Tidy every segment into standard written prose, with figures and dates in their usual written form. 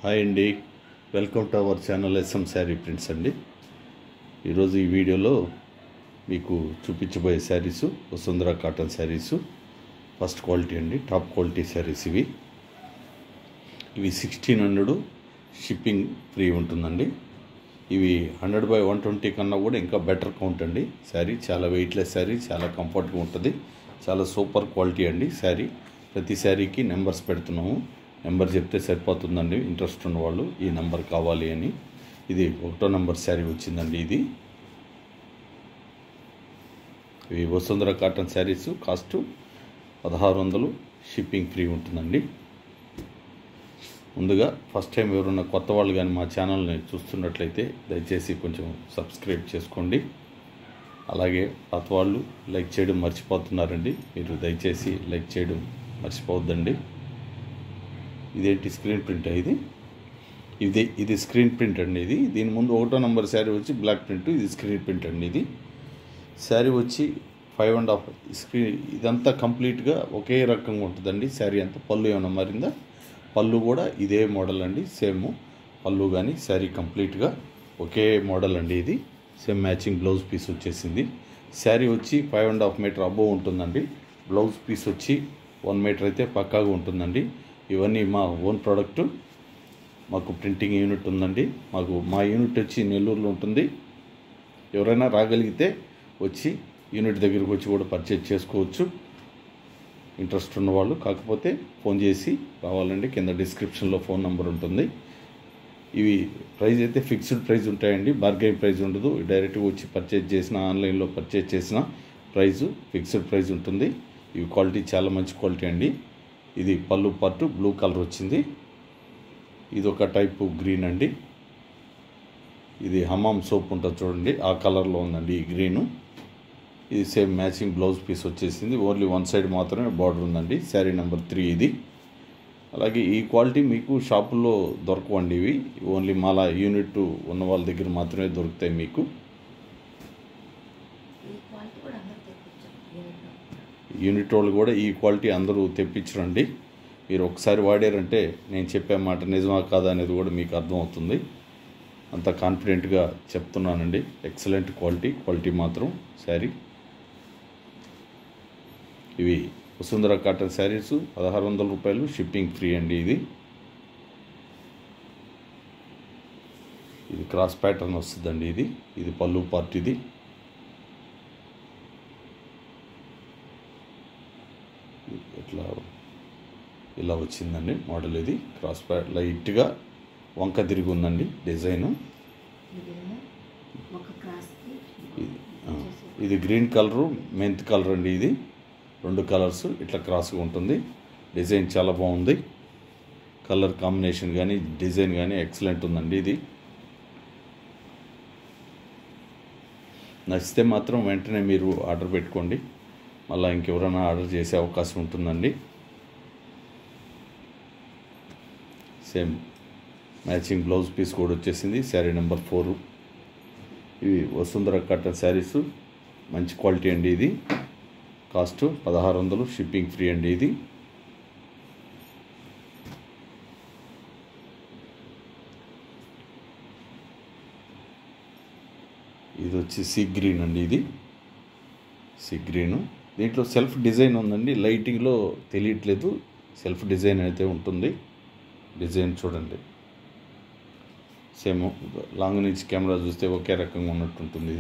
Hi అండి, welcome to our channel S M sari prints అండి. ఈరోజు ఈ వీడియోలో మీకు చూపించబోయే saris Vasundhara cotton saris first quality అండి, టాప్ క్వాలిటీ శారీస్ ఇవి 1600 షిప్పింగ్ ఫ్రీ ఉంటుందండి. ఇవి 100/120 కన్నా కూడా ఇంకా బెటర్ కౌంట్ అండి. శారీ చాలా వెయిట్లెస్ శారీ, చాలా కంఫర్ట్గా ఉంటుంది, చాలా సూపర్ క్వాలిటీ అండి. శారీ ప్రతి శారీకి నెంబర్స్ పెడుతున్నాము, నెంబర్ చెప్తే సరిపోతుందండి. ఇంట్రెస్ట్ ఉన్నవాళ్ళు ఈ నెంబర్ కావాలి అని. ఇది 1వ నెంబర్ శారీ వచ్చిందండి. ఇవి Vasundhara cotton saris, cost 1600, shipping free ఉంటుందండి. ముందుగా ఫస్ట్ టైం ఎవరున్నా కొత్త వాళ్ళు కానీ మా ఛానల్ని చూస్తున్నట్లయితే దయచేసి కొంచెం సబ్స్క్రైబ్ చేసుకోండి. అలాగే పాత వాళ్ళు లైక్ చేయడం మర్చిపోతున్నారండి, మీరు దయచేసి లైక్ చేయడం మర్చిపోవద్దండి. ఇదేంటి స్క్రీన్ ప్రింట్ ఇది స్క్రీన్ ప్రింట్ అండి. దీని ముందు 1వ నెంబర్ శారీ వచ్చి బ్లాక్ ప్రింట్, ఇది స్క్రీన్ ప్రింట్ అండి. ఇది శారీ వచ్చి 5.5 స్క్రీన్. ఇదంతా కంప్లీట్గా ఒకే రకంగా ఉంటుందండి. శారీ అంతా పళ్ళు ఏమైనా మారిందా? పళ్ళు కూడా ఇదే మోడల్ అండి, సేమ్ పళ్ళు కానీ శారీ కంప్లీట్గా ఒకే మోడల్ అండి. ఇది సేమ్ మ్యాచింగ్ బ్లౌజ్ పీస్ వచ్చేసింది. శారీ వచ్చి 5.5 మీటర్ అబోవ్ ఉంటుందండి. బ్లౌజ్ పీస్ వచ్చి 1 మీటర్ అయితే పక్కాగా ఉంటుందండి. ఇవన్నీ మా ఓన్ ప్రోడక్ట్. మాకు ప్రింటింగ్ యూనిట్ ఉందండి. మా యూనిట్ వచ్చి నెల్లూరులో ఉంటుంది. ఎవరైనా రాగలిగితే వచ్చి యూనిట్ దగ్గరికి వచ్చి కూడా పర్చేజ్ చేసుకోవచ్చు, ఇంట్రెస్ట్ ఉన్నవాళ్ళు. కాకపోతే ఫోన్ చేసి రావాలండి. కింద డిస్క్రిప్షన్లో ఫోన్ నెంబర్ ఉంటుంది. ఇవి ప్రైస్ అయితే ఫిక్స్డ్ ప్రైస్ ఉంటాయండి, బార్గెన్ ప్రైస్ ఉండదు. డైరెక్ట్గా వచ్చి పర్చేజ్ చేసిన, ఆన్లైన్లో పర్చేజ్ చేసిన ప్రైజు ఫిక్స్డ్ ప్రైస్ ఉంటుంది. ఇవి క్వాలిటీ చాలా మంచి క్వాలిటీ అండి. ఇది పళ్ళు పార్టు బ్లూ కలర్ వచ్చింది. ఇది ఒక టైపు గ్రీన్ అండి. ఇది హమామ్ సోప్ ఉంటుంది చూడండి, ఆ కలర్లో ఉందండి ఈ గ్రీను. ఇది సేమ్ మ్యాచింగ్ బ్లౌజ్ పీస్ వచ్చేసింది. ఓన్లీ 1 సైడ్ మాత్రమే బార్డర్ ఉందండి. శారీ నెంబర్ 3 ఇది. అలాగే ఈ క్వాలిటీ మీకు షాపుల్లో దొరకవండి. ఇవి ఓన్లీ మాలా యూనిట్ ఉన్న వాళ్ళ దగ్గర మాత్రమే దొరుకుతాయి మీకు. యూనిట్ వాళ్ళు కూడా ఈ క్వాలిటీ అందరూ తెప్పించరండి. మీరు ఒకసారి వాడారంటే నేను చెప్పే మాట నిజమా కాదా అనేది కూడా మీకు అర్థమవుతుంది. అంత కాన్ఫిడెంట్గా చెప్తున్నానండి. ఎక్సలెంట్ క్వాలిటీ మాత్రం శారీ. ఇవి వసుంధర కాటన్ శారీస్ 1600 రూపాయలు, షిప్పింగ్ ఫ్రీ అండి. ఇది క్రాస్ ప్యాటర్న్ వస్తుందండి. ఇది పళ్ళు పార్ట్. ఇది ఇట్లా ఇలా వచ్చిందండి మోడల్. ఇది క్రాస్ ప్యాట్ లైట్గా వంక తిరిగి ఉందండి డిజైను. ఇది గ్రీన్ కలరు, మెంత్ కలర్ అండి. ఇది 2 కలర్స్ ఇట్లా క్రాస్గా ఉంటుంది. డిజైన్ చాలా బాగుంది. కలర్ కాంబినేషన్ కానీ డిజైన్ కానీ ఎక్సలెంట్ ఉందండి. ఇది నచ్చితే మాత్రం వెంటనే మీరు ఆర్డర్ పెట్టుకోండి, మళ్ళీ ఇంకెవరైనా ఆర్డర్ చేసే అవకాశం ఉంటుందండి. సేమ్ మ్యాచింగ్ బ్లౌజ్ పీస్ కూడా వచ్చేసింది. శారీ నెంబర్ 4. ఇవి వసుంధర కాటన్ శారీస్, మంచి క్వాలిటీ అండి. ఇది కాస్ట్ 1600, షిప్పింగ్ ఫ్రీ అండి. ఇది వచ్చి సీ గ్రీన్ అండి. ఇది సీ గ్రీను. దీంట్లో సెల్ఫ్ డిజైన్ ఉందండి. లైటింగ్లో తెలియట్లేదు, సెల్ఫ్ డిజైన్ అయితే ఉంటుంది. డిజైన్ చూడండి, సేమ్ లాంగ్ నుంచి కెమెరా చూస్తే ఒకే రకంగా ఉన్నట్టుంటుంది.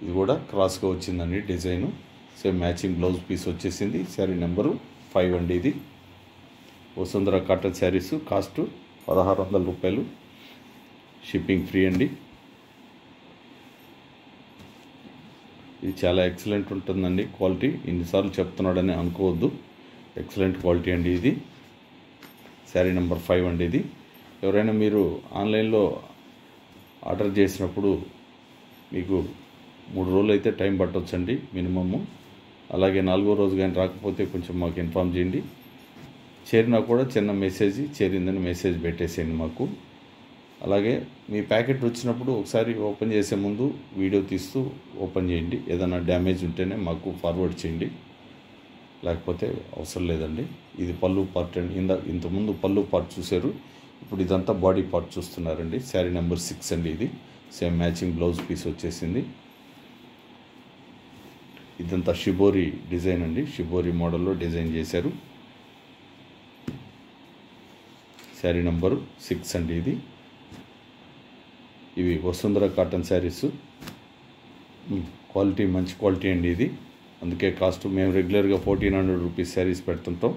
ఇది కూడా క్రాస్గా వచ్చిందండి design. Same matching blouse piece వచ్చేసింది. శారీ నెంబరు 5 అండి. ఇది వసుంధర కాటన్ శారీస్, కాస్ట్ 1600 రూపాయలు, షిప్పింగ్ ఫ్రీ అండి. ఇది చాలా ఎక్సలెంట్ ఉంటుందండి క్వాలిటీ. ఇన్నిసార్లు చెప్తున్నాడని అనుకోవద్దు, ఎక్సలెంట్ క్వాలిటీ అండి. ఇది శారీ నెంబర్ 5 అండి. ఇది ఎవరైనా మీరు ఆన్లైన్లో ఆర్డర్ చేసినప్పుడు మీకు 3 రోజులు అయితే టైం పట్టవచ్చండి మినిమము. అలాగే 4వ రోజు కానీ రాకపోతే కొంచెం మాకు ఇన్ఫామ్ చేయండి. చేరినా కూడా చిన్న మెసేజ్, చేరిందని మెసేజ్ పెట్టేసేయండి మాకు. అలాగే మీ ప్యాకెట్ వచ్చినప్పుడు ఒకసారి ఓపెన్ చేసే ముందు వీడియో తీస్తూ ఓపెన్ చేయండి. ఏదైనా డ్యామేజ్ ఉంటేనే మాకు ఫార్వర్డ్ చేయండి. లేకపోతే అవసరం లేదండి. ఇది పళ్ళు పార్ట్ అండి. ఇంతకుముందు పళ్ళు పార్ట్ చూశారు, ఇప్పుడు ఇదంతా బాడీ పార్ట్ చూస్తున్నారండి. శారీ నెంబర్ 6 అండి. ఇది సేమ్ మ్యాచింగ్ బ్లౌజ్ పీస్ వచ్చేసింది. ఇదంతా షిబోరి డిజైన్ అండి, షిబోరి మోడల్లో డిజైన్ చేశారు. శారీ నెంబరు 6 అండి. ఇవి వసుంధర కాటన్ శారీస్. క్వాలిటీ మంచి క్వాలిటీ అండి ఇది. అందుకే కాస్ట్ మేము రెగ్యులర్గా 1400 రూపీస్ శారీస్ పెడుతుంటాం,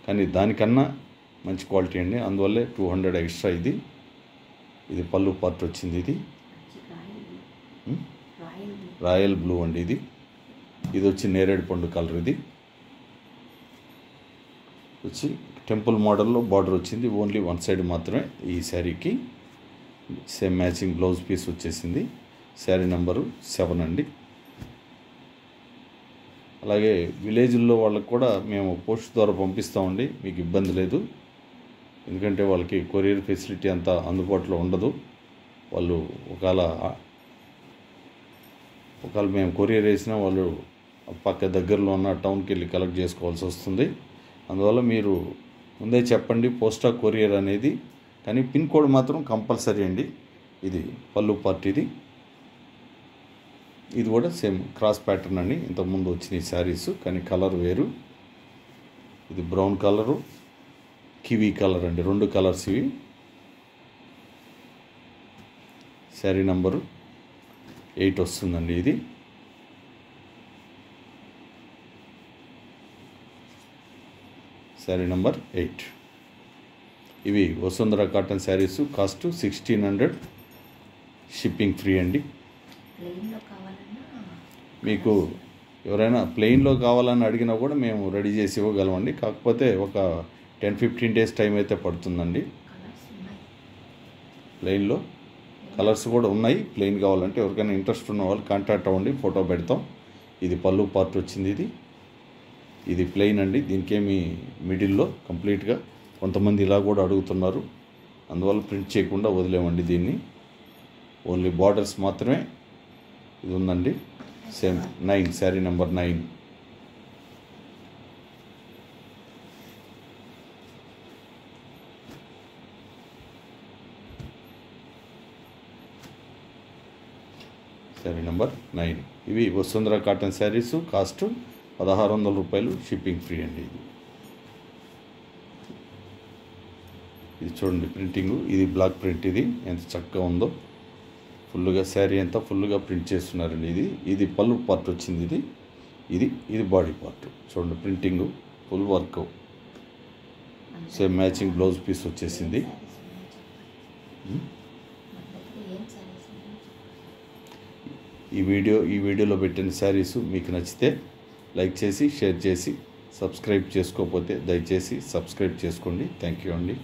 కానీ దానికన్నా మంచి క్వాలిటీ అండి. అందువల్లే 200 ఎక్స్ట్రా. ఇది పళ్ళు పార్ట్ వచ్చింది. ఇది రాయల్ బ్లూ అండి. ఇది వచ్చి నేరేడు పండు కలర్. ఇది వచ్చి టెంపుల్ మోడల్లో బార్డర్ వచ్చింది. ఓన్లీ వన్ సైడ్ మాత్రమే ఈ శారీకి. సేమ్ మ్యాచింగ్ బ్లౌజ్ పీస్ వచ్చేసింది. శారీ నెంబరు 7 అండి. అలాగే విలేజ్ల్లో వాళ్ళకి కూడా మేము పోస్ట్ ద్వారా పంపిస్తామండి, మీకు ఇబ్బంది లేదు. ఎందుకంటే వాళ్ళకి కొరియర్ ఫెసిలిటీ అంతా అందుబాటులో ఉండదు. వాళ్ళు ఒకవేళ మేము కొరియర్ వేసినా వాళ్ళు పక్క దగ్గరలో ఉన్న టౌన్కి వెళ్ళి కలెక్ట్ చేసుకోవాల్సి వస్తుంది. అందువల్ల మీరు ముందే చెప్పండి పోస్టా కొరియర్ అనేది. కానీ పిన్ కోడ్ మాత్రం కంపల్సరీ అండి. ఇది పళ్ళు పార్ట్. ఇది కూడా సేమ్ క్రాస్ ప్యాటర్న్ అండి. ఇంతకుముందు వచ్చిన ఈ శారీస్, కానీ కలర్ వేరు. ఇది బ్రౌన్ కలరు, కివీ కలర్ అండి. 2 కలర్స్ ఇవి. శారీ నంబరు 8 వస్తుందండి. ఇది శారీ నెంబర్ 8. ఇవి Vasundhara cotton saris. Cost 1600, shipping free అండి. మీకు ఎవరైనా ప్లెయిన్లో కావాలని అడిగినా కూడా మేము రెడీ చేసి ఇవ్వగలమండి. కాకపోతే ఒక 10-15 డేస్ టైం అయితే పడుతుందండి. ప్లెయిన్లో కలర్స్ కూడా ఉన్నాయి. ప్లెయిన్ కావాలంటే ఎవరికైనా ఇంట్రెస్ట్ ఉన్న వాళ్ళు కాంటాక్ట్ అవ్వండి, ఫోటో పెడతాం. ఇది పళ్ళు పార్ట్ వచ్చింది. ఇది ప్లెయిన్ అండి. దీనికి ఏమి మిడిల్లో కంప్లీట్గా కొంతమంది ఇలా కూడా అడుగుతున్నారు, అందువల్ల ప్రింట్ చేయకుండా వదిలేమండి దీన్ని. ఓన్లీ బార్డర్స్ మాత్రమే ఇది ఉందండి. Same 9, sari number 9. Sari number 9. ఇవి వసుంధర కాటన్ శారీస్. కాస్ట్ 1600 రూపాయలు, షిప్పింగ్ ఫ్రీ అండి. ఇది చూడండి ప్రింటింగు. ఇది బ్లాక్ ప్రింట్. ఇది ఎంత చక్కగా ఉందో. ఫుల్గా శారీ అంతా ఫుల్గా ప్రింట్ చేస్తున్నారండి. ఇది పళ్ళు పార్ట్ వచ్చింది. ఇది బాడీ పార్ట్. చూడండి printing, full work. Same matching blouse piece వచ్చేసింది. ఈ వీడియోలో పెట్టిన శారీస్ మీకు నచ్చితే లైక్ చేసి, షేర్ చేసి, సబ్స్క్రైబ్ చేసుకోకపోతే దయచేసి సబ్స్క్రైబ్ చేసుకోండి. థ్యాంక్ యూ అండి.